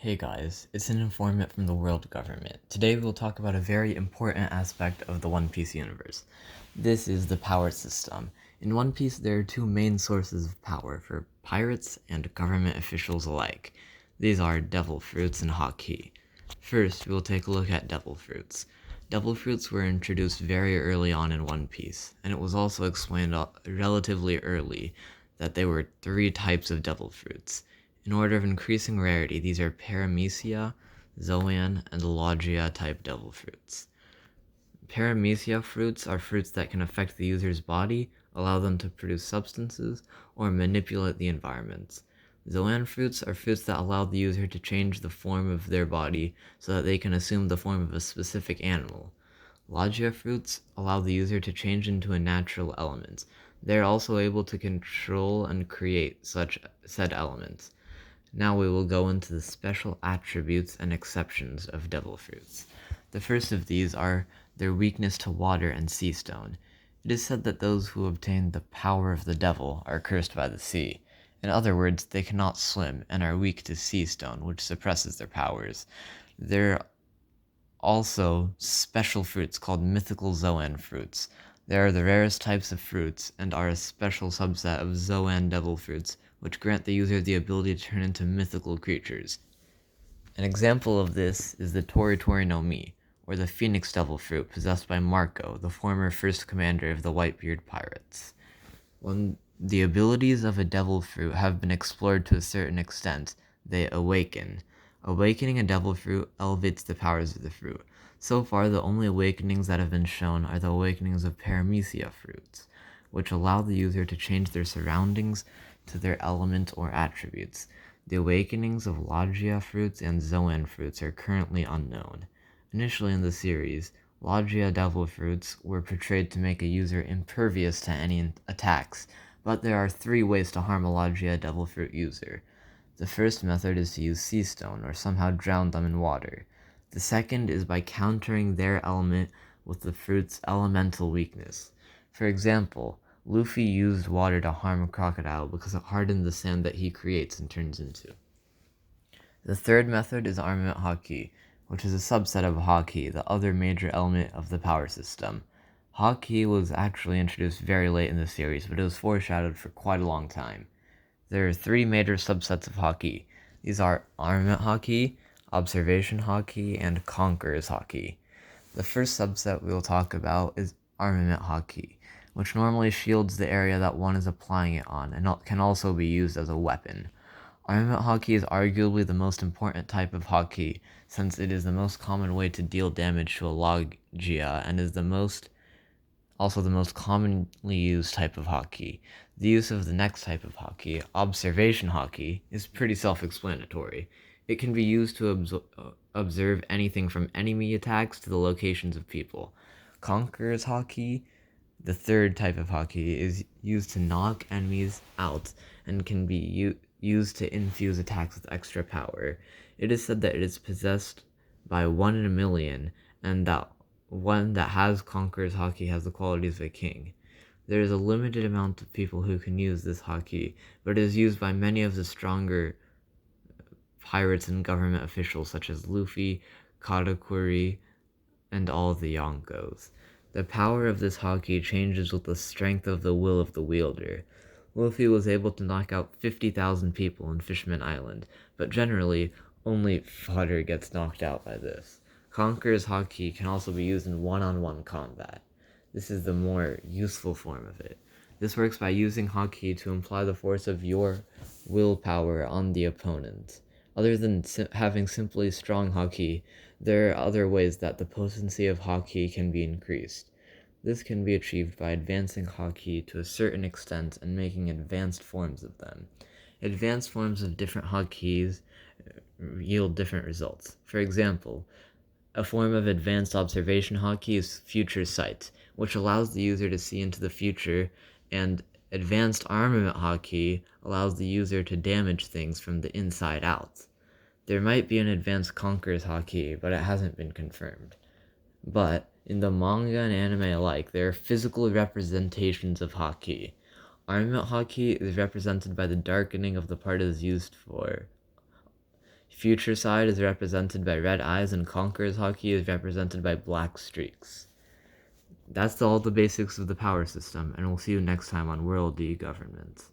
Hey guys, it's an informant from the world government. Today we'll talk about a very important aspect of the One Piece universe. This is the power system. In One Piece there are two main sources of power for pirates and government officials alike. These are Devil Fruits and Haki. First, we'll take a look at Devil Fruits. Devil Fruits were introduced very early on in One Piece, and it was also explained relatively early that there were three types of Devil Fruits. In order of increasing rarity, these are Paramecia, Zoan, and Logia type devil fruits. Paramecia fruits are fruits that can affect the user's body, allow them to produce substances, or manipulate the environment. Zoan fruits are fruits that allow the user to change the form of their body so that they can assume the form of a specific animal. Logia fruits allow the user to change into a natural element. They are also able to control and create said elements. Now we will go into the special attributes and exceptions of devil fruits. The first of these are their weakness to water and sea stone. It is said that those who obtain the power of the devil are cursed by the sea. In other words, they cannot swim and are weak to sea stone, which suppresses their powers. There are also special fruits called mythical Zoan fruits. They are the rarest types of fruits and are a special subset of Zoan devil fruits, which grant the user the ability to turn into mythical creatures. An example of this is the Tori Tori no Mi, or the Phoenix Devil fruit possessed by Marco, the former first commander of the Whitebeard pirates. When the abilities of a devil fruit have been explored to a certain extent, they awaken. Awakening a devil fruit elevates the powers of the fruit. So far, the only awakenings that have been shown are the awakenings of Paramecia fruits, which allow the user to change their surroundings to their element or attributes. The awakenings of Logia fruits and Zoan fruits are currently unknown. Initially in the series, Logia devil fruits were portrayed to make a user impervious to any attacks, but there are three ways to harm a Logia devil fruit user. The first method is to use sea stone or somehow drown them in water. The second is by countering their element with the fruit's elemental weakness. For example, Luffy used water to harm a crocodile because it hardened the sand that he creates and turns into. The third method is Armament Hockey, which is a subset of Haki, the other major element of the power system. Haki was actually introduced very late in the series, but it was foreshadowed for quite a long time. There are three major subsets of Haki. These are Armament Hockey, Observation Hockey, and Conqueror's Hockey. The first subset we will talk about is Armament Hockey, which normally shields the area that one is applying it on and can also be used as a weapon. Armament Hockey is arguably the most important type of Hockey, since it is the most common way to deal damage to a Logia and is also the most commonly used type of Hockey. The use of the next type of Hockey, Observation Hockey, is pretty self-explanatory. It can be used to observe anything from enemy attacks to the locations of people. Conqueror's Hockey, the third type of Hockey, is used to knock enemies out and can be used to infuse attacks with extra power. It is said that it is possessed by 1 in a million, and that one that has Conqueror's Hockey has the qualities of a king. There is a limited amount of people who can use this Hockey, but it is used by many of the stronger pirates and government officials such as Luffy, Katakuri, and all the Yonkos. The power of this Hockey changes with the strength of the will of the wielder. Luffy was able to knock out 50,000 people in Fishman Island, but generally, only fodder gets knocked out by this. Conqueror's Hockey can also be used in one-on-one combat. This is the more useful form of it. This works by using Hockey to imply the force of your willpower on the opponent. Other than having simply strong Hockey, there are other ways that the potency of Hockey can be increased. This can be achieved by advancing Hockey to a certain extent and making advanced forms of them. Advanced forms of different Hockeys yield different results. For example, a form of advanced observation Hockey is Future Sight, which allows the user to see into the future, and advanced armament Hockey allows the user to damage things from the inside out. There might be an advanced Conqueror's Hockey, but it hasn't been confirmed. But in the manga and anime alike, there are physical representations of Hockey. Armament Hockey is represented by the darkening of the part it is used for. Future Side is represented by red eyes, and Conqueror's Hockey is represented by black streaks. That's all the basics of the power system, and we'll see you next time on World E-Government.